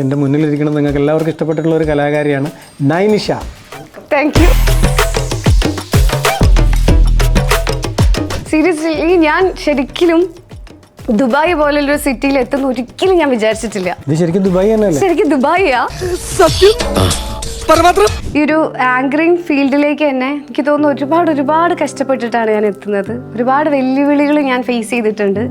എൻ്റെ മുന്നിലിരിക്കുന്നത് നിങ്ങൾക്ക് എല്ലാവർക്കും ഇഷ്ടപ്പെട്ടിട്ടുള്ള ഒരു കലാകാരിയാണ് നൈനിഷ. Thank you. സീരിയസ്ലി ഞാൻ ശരിക്കും ദുബായ് പോലൊരു സിറ്റിയിൽ എത്തുന്ന ഒരിക്കലും ഞാൻ വിചാരിച്ചിട്ടില്ല. ഇത് ശരിക്കും ദുബായ് തന്നെയല്ലേ? ശരിക്കും ദുബായിയാ സത്യം. ഈ ഒരു ആങ്കറിങ് ഫീൽഡിലേക്ക് തന്നെ എനിക്ക് തോന്നുന്നു ഒരുപാട് കഷ്ടപ്പെട്ടിട്ടാണ് ഞാൻ എത്തുന്നത്. ഒരുപാട് വെല്ലുവിളികൾ ഞാൻ ഫേസ് ചെയ്തിട്ടുണ്ട്.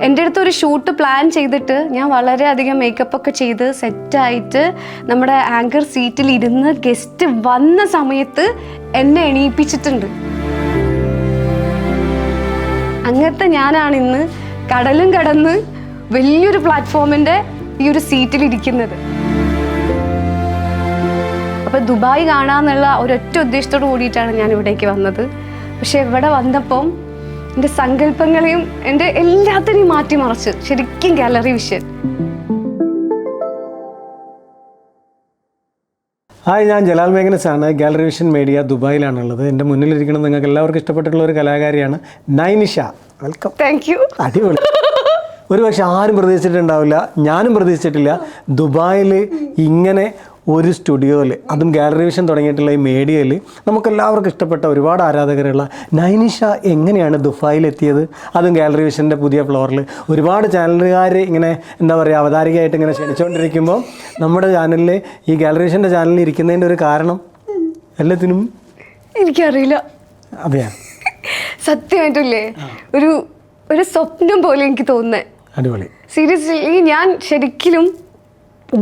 എൻ്റെ അടുത്ത് ഒരു ഷൂട്ട് പ്ലാൻ ചെയ്തിട്ട് ഞാൻ വളരെയധികം മേക്കപ്പ് ഒക്കെ ചെയ്ത് സെറ്റായിട്ട് നമ്മുടെ ആങ്കർ സീറ്റിൽ ഇരുന്ന് ഗസ്റ്റ് വന്ന സമയത്ത് എന്നെ എണീപ്പിച്ചിട്ടുണ്ട്. അങ്ങനത്തെ ഞാനാണ് ഇന്ന് കടലും കടന്ന് വലിയൊരു പ്ലാറ്റ്ഫോമിൻ്റെ ഈ ഒരു സീറ്റിൽ ഇരിക്കുന്നത്. അപ്പോൾ ദുബായ് കാണാമെന്നുള്ള ഒരൊറ്റ ഉദ്ദേശത്തോട് കൂടിയിട്ടാണ് ഞാൻ ഇവിടേക്ക് വന്നത്. പക്ഷെ ഇവിടെ വന്നപ്പം എൻ്റെ സങ്കല്പങ്ങളെയും എൻ്റെ എല്ലാത്തിനെയും മാറ്റിമറിച്ച് ശരിക്കും ഗാലറി വിഷൻ. ഹായ്, ഞാൻ ജലാൽ മേഘനസ് ആണ്. ഗാലറി വിഷൻ മീഡിയ ദുബായിലാണുള്ളത്. എൻ്റെ മുന്നിലിരിക്കുന്നത് നിങ്ങൾക്ക് എല്ലാവർക്കും ഇഷ്ടപ്പെട്ടിട്ടുള്ള ഒരു കലാകാരിയാണ് നൈനിഷ. വെൽക്കം. Thank you. അടിപൊളി. ഒരു പക്ഷെ ആരും പ്രതീക്ഷിച്ചിട്ടുണ്ടാവില്ല, ഞാനും പ്രതീക്ഷിച്ചിട്ടില്ല ദുബായിൽ ഇങ്ങനെ ഒരു സ്റ്റുഡിയോയിൽ, അതും ഗാലറി വിഷൻ തുടങ്ങിയിട്ടുള്ള ഈ മീഡിയയിൽ നമുക്കെല്ലാവർക്കും ഇഷ്ടപ്പെട്ട ഒരുപാട് ആരാധകരുള്ള നൈനിഷ എങ്ങനെയാണ് ദുബായിലെത്തിയത്? അതും ഗാലറി വിഷൻ്റെ പുതിയ ഫ്ലോറിൽ ഒരുപാട് ചാനലുകാർ ഇങ്ങനെ എന്താ പറയുക അവതാരികയായിട്ട് ഇങ്ങനെ ക്ഷണിച്ചുകൊണ്ടിരിക്കുമ്പോൾ നമ്മുടെ ചാനലിൽ ഈ ഗാലറി വിഷൻ്റെ ചാനലിൽ ഇരിക്കുന്നതിൻ്റെ ഒരു കാരണം എല്ലാത്തിനും എനിക്കറിയില്ല. അതെയാ? സത്യമായിട്ടില്ലേ, ഒരു സ്വപ്നം പോലെ എനിക്ക് തോന്നുന്നത്. അടിപൊളി. സീരിയസ്ലി ഞാൻ ശരിക്കും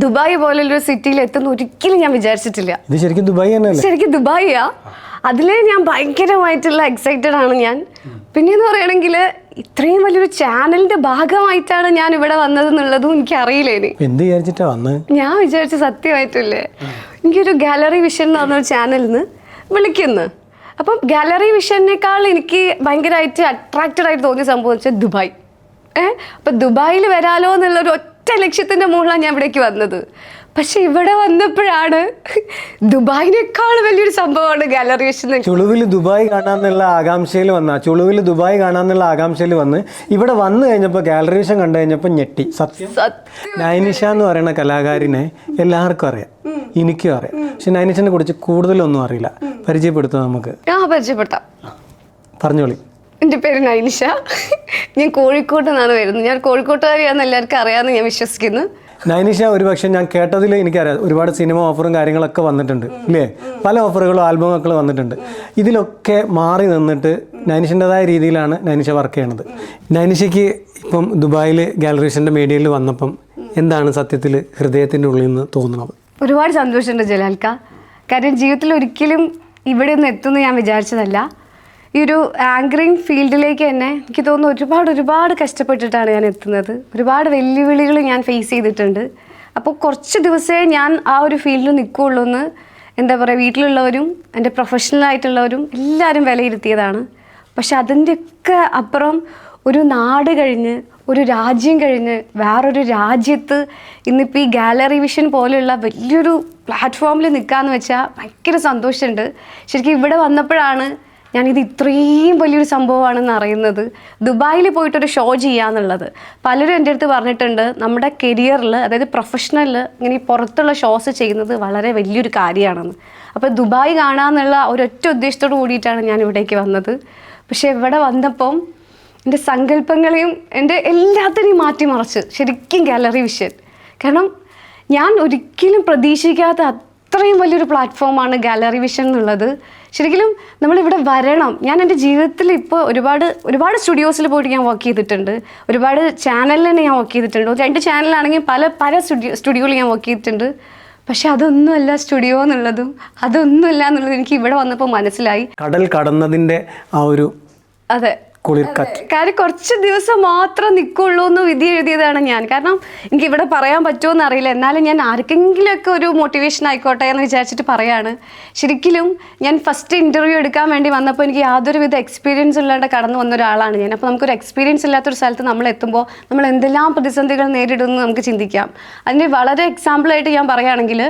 ദുബായ് പോലൊരു സിറ്റിയിൽ എത്തുന്ന ഒരിക്കലും ഞാൻ വിചാരിച്ചിട്ടില്ല. ഇത് ശരിക്കും ദുബായ് തന്നെയല്ലേ? ശരിക്കും ദുബായിയാ. അതിലേ ഞാൻ ഭയങ്കരമായിട്ടുള്ള എക്സൈറ്റഡ് ആണ് ഞാൻ. പിന്നെയെന്ന് പറയുകയാണെങ്കിൽ ഇത്രയും വലിയൊരു ചാനലിന്റെ ഭാഗമായിട്ടാണ് ഞാൻ ഇവിടെ വന്നതെന്നുള്ളതും എനിക്ക് അറിയില്ലേനി. എന്ത് വിചാരിച്ചിട്ടാ വന്നത്? ഞാൻ വിചാരിച്ച സത്യമായിട്ടില്ലേ, എനിക്കൊരു ഗാലറി വിഷൻ എന്ന് പറഞ്ഞൊരു ചാനലിൽ നിന്ന് വിളിക്കുന്നു. അപ്പം ഗാലറി വിഷനേക്കാൾ എനിക്ക് ഭയങ്കരമായിട്ട് അട്രാക്റ്റഡ് ആയിട്ട് തോന്നിയ സംഭവം വെച്ചാൽ ദുബായ്. അപ്പം ദുബായിൽ വരാലോ എന്നുള്ളൊരു ഒറ്റ ലക്ഷ്യത്തിൻ്റെ മുകളിലാണ് ഞാൻ ഇവിടേക്ക് വന്നത്. പക്ഷെ ഇവിടെ വന്നപ്പോഴാണ് ദുബായിനേക്കാൾ വലിയൊരു സംഭവമാണ് ഗാലറി വിഷൻ. ചുളുവിൽ ദുബായ് കാണാമെന്നുള്ള ആകാംക്ഷയിൽ വന്ന് ഇവിടെ വന്നു കഴിഞ്ഞപ്പോൾ ഗാലറി വിഷൻ കണ്ടു കഴിഞ്ഞപ്പോൾ ഞെട്ടി. സത്യം. നൈനിഷ എന്ന് പറയുന്ന കലാകാരിനെ എല്ലാവർക്കും അറിയാം, എനിക്കും അറിയാം. പക്ഷെ നൈനിഷനെ കുറിച്ച് കൂടുതലൊന്നും അറിയില്ല. പരിചയപ്പെടുത്താം നമുക്ക്? പരിചയപ്പെടുത്താം. പറഞ്ഞോളി. എൻ്റെ പേര് നൈനിഷ. ഞാൻ കോഴിക്കോട്ട് നിന്നാണ് വരുന്നത്. ഞാൻ കോഴിക്കോട്ടുകാരിയാണെന്ന് എല്ലാവർക്കും അറിയാമെന്ന് ഞാൻ വിശ്വസിക്കുന്നു. നൈനിഷ ഒരുപക്ഷെ ഞാൻ കേട്ടതിൽ എനിക്കറിയാം ഒരുപാട് സിനിമ ഓഫറും കാര്യങ്ങളൊക്കെ വന്നിട്ടുണ്ട് ഇല്ലേ? പല ഓഫറുകളും ആൽബമൊക്കെ വന്നിട്ടുണ്ട്. ഇതിലൊക്കെ മാറി നിന്നിട്ട് നൈനിഷൻ്റെതായ രീതിയിലാണ് നൈനിഷ വർക്ക് ചെയ്യണത്. നൈനിഷയ്ക്ക് ഇപ്പം ദുബായിൽ ഗാലറി വിഷൻ്റെ മീഡിയയിൽ വന്നപ്പം എന്താണ് സത്യത്തിൽ ഹൃദയത്തിൻ്റെ ഉള്ളിൽ നിന്ന് തോന്നുന്നത്? ഒരുപാട് സന്തോഷമുണ്ട് ജലാൽക്ക. കാര്യം ജീവിതത്തിൽ ഒരിക്കലും ഇവിടെ ഒന്ന് എത്തുമെന്ന് ഞാൻ വിചാരിച്ചതല്ല. ഈ ഒരു ആങ്കറിങ് ഫീൽഡിലേക്ക് തന്നെ എനിക്ക് തോന്നുന്നു ഒരുപാട് കഷ്ടപ്പെട്ടിട്ടാണ് ഞാൻ എത്തുന്നത്. ഒരുപാട് വെല്ലുവിളികൾ ഞാൻ ഫേസ് ചെയ്തിട്ടുണ്ട്. അപ്പോൾ കുറച്ച് ദിവസമേ ഞാൻ ആ ഒരു ഫീൽഡിൽ നിൽക്കുകയുള്ളൂ എന്ന് എന്താ പറയുക, വീട്ടിലുള്ളവരും എൻ്റെ പ്രൊഫഷണലായിട്ടുള്ളവരും എല്ലാവരും വിലയിരുത്തിയതാണ്. പക്ഷെ അതിൻ്റെയൊക്കെ അപ്പുറം ഒരു നാട് കഴിഞ്ഞ് ഒരു രാജ്യം കഴിഞ്ഞ് വേറൊരു രാജ്യത്ത് ഇന്നിപ്പോൾ ഈ ഗാലറി വിഷൻ പോലെയുള്ള വലിയൊരു പ്ലാറ്റ്ഫോമിൽ നിൽക്കാമെന്ന് വെച്ചാൽ ഭയങ്കര സന്തോഷമുണ്ട്. ശരിക്കും ഇവിടെ വന്നപ്പോഴാണ് ഞാനിത് ഇത്രയും വലിയൊരു സംഭവമാണെന്ന് അറിയുന്നത്. ദുബായിൽ പോയിട്ടൊരു ഷോ ചെയ്യാന്നുള്ളത് പലരും എൻ്റെ അടുത്ത് പറഞ്ഞിട്ടുണ്ട്. നമ്മുടെ കരിയറിൽ, അതായത് പ്രൊഫഷണലിൽ ഇങ്ങനെ പുറത്തുള്ള ഷോസ് ചെയ്യുന്നത് വളരെ വലിയൊരു കാര്യമാണെന്ന്. അപ്പോൾ ദുബായ് കാണാമെന്നുള്ള ഒരൊറ്റ ഉദ്ദേശത്തോട് കൂടിയിട്ടാണ് ഞാൻ ഇവിടേക്ക് വന്നത്. പക്ഷേ ഇവിടെ വന്നപ്പം എൻ്റെ സങ്കല്പങ്ങളെയും എൻ്റെ എല്ലാത്തിനെയും മാറ്റിമറിച്ച് ശരിക്കും ഗാലറി വിഷൻ. കാരണം ഞാൻ ഒരിക്കലും പ്രതീക്ഷിക്കാത്ത അത്രയും വലിയൊരു പ്ലാറ്റ്ഫോമാണ് ഗാലറി വിഷൻ എന്നുള്ളത്. ശരിക്കും നമ്മളിവിടെ വരണം. ഞാൻ എൻ്റെ ജീവിതത്തിൽ ഇപ്പോൾ ഒരുപാട് സ്റ്റുഡിയോസിൽ പോയിട്ട് ഞാൻ വർക്ക് ചെയ്തിട്ടുണ്ട്. ഒരുപാട് ചാനലിൽ തന്നെ ഞാൻ വർക്ക് ചെയ്തിട്ടുണ്ട്. 2 ചാനലാണെങ്കിൽ പല സ്റ്റുഡിയോയിൽ ഞാൻ വർക്ക് ചെയ്തിട്ടുണ്ട്. പക്ഷെ അതൊന്നുമല്ല സ്റ്റുഡിയോ എന്നുള്ളതും, അതൊന്നുമല്ല എന്നുള്ളതും എനിക്ക് ഇവിടെ വന്നപ്പോൾ മനസ്സിലായി. കടൽ കടന്നതിൻ്റെ ആ ഒരു അതെ കാര്യം കുറച്ച് ദിവസം മാത്രം നിൽക്കുള്ളൂ എന്ന് വിധി എഴുതിയതാണ് ഞാൻ. കാരണം എനിക്ക് ഇവിടെ പറയാൻ പറ്റുമോ എന്നറിയില്ല. എന്നാലും ഞാൻ ആർക്കെങ്കിലുമൊക്കെ ഒരു മോട്ടിവേഷൻ ആയിക്കോട്ടെ എന്ന് വിചാരിച്ചിട്ട് പറയാണ്. ശരിക്കും ഞാൻ ഫസ്റ്റ് ഇൻ്റർവ്യൂ എടുക്കാൻ വേണ്ടി വന്നപ്പോൾ എനിക്ക് യാതൊരുവിധ എക്സ്പീരിയൻസ് ഇല്ലാണ്ട് കടന്നു വന്ന ഒരാളാണ് ഞാൻ. അപ്പോൾ നമുക്കൊരു എക്സ്പീരിയൻസ് ഇല്ലാത്തൊരു സ്ഥലത്ത് നമ്മൾ എത്തുമ്പോൾ നമ്മൾ എന്തെല്ലാം പ്രതിസന്ധികൾ നേരിടുമെന്ന് നമുക്ക് ചിന്തിക്കാം. അതിൻ്റെ വളരെ എക്സാമ്പിളായിട്ട് ഞാൻ പറയുകയാണെങ്കിൽ,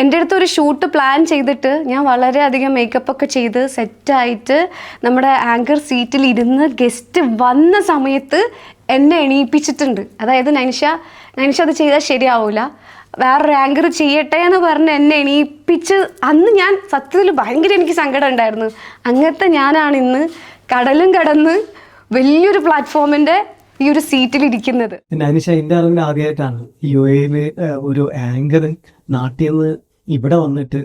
എൻ്റെ അടുത്ത് ഒരു ഷൂട്ട് പ്ലാൻ ചെയ്തിട്ട് ഞാൻ വളരെയധികം മേക്കപ്പ് ഒക്കെ ചെയ്ത് സെറ്റായിട്ട് നമ്മുടെ ആങ്കർ സീറ്റിൽ ഇരുന്ന് ഗസ്റ്റ് വന്ന സമയത്ത് എന്നെ എണീപ്പിച്ചിട്ടുണ്ട്. അതായത് നൈനിഷ അത് ചെയ്താൽ ശരിയാവില്ല, വേറൊരു ആങ്കർ ചെയ്യട്ടെ എന്ന് പറഞ്ഞ് എന്നെ എണീപ്പിച്ച് അന്ന് ഞാൻ സത്യത്തിൽ ഭയങ്കര എനിക്ക് സങ്കടം ഉണ്ടായിരുന്നു. അങ്ങനത്തെ ഞാനാണ് ഇന്ന് കടലും കടന്ന് വലിയൊരു പ്ലാറ്റ്ഫോമിൻ്റെ ഈ ഒരു സീറ്റിൽ ഇരിക്കുന്നത്. നൈനിഷ, എൻ്റെ അറിവിൽ ആദ്യമായിട്ടാണ് UAE ഒരു ആങ്കർ നാട്ടിൽ നിന്ന് ഇവിടെ വന്നിട്ട്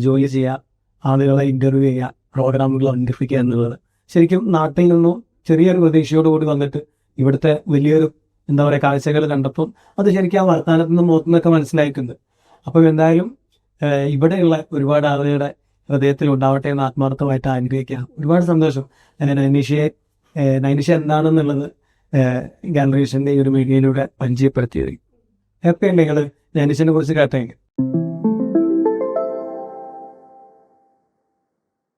ജോലി ചെയ്യുക, ആളുകളെ ഇന്റർവ്യൂ ചെയ്യുക, പ്രോഗ്രാമുകൾ അവതരിപ്പിക്കുക എന്നുള്ളത്. ശരിക്കും നാട്ടിൽ നിന്നും ചെറിയൊരു പ്രതീക്ഷയോടുകൂടി വന്നിട്ട് ഇവിടുത്തെ വലിയൊരു എന്താ പറയുക കാഴ്ചകൾ കണ്ടപ്പോൾ അത് ശരിക്കും ആ വർത്തമാനത്തിൽ നിന്ന് മുഖത്തുനിന്നൊക്കെ മനസ്സിലായിട്ടുണ്ട്. അപ്പം എന്തായാലും ഇവിടെയുള്ള ഒരുപാട് ആളുകളുടെ ഹൃദയത്തിൽ ഉണ്ടാവട്ടെ എന്ന് ആത്മാർത്ഥമായിട്ട് ആഗ്രഹിക്കാം. ഒരുപാട് സന്തോഷം നൈനിഷ എന്താണെന്നുള്ളത് ഗാലറി വിഷന്റെ ഈ ഒരു മീഡിയയിലൂടെ പരിചയപ്പെടുത്തിയത്. ഹാപ്പി ഉണ്ട് നിങ്ങൾ നൈനിഷിനെ കുറിച്ച് കേട്ടെങ്കിൽ.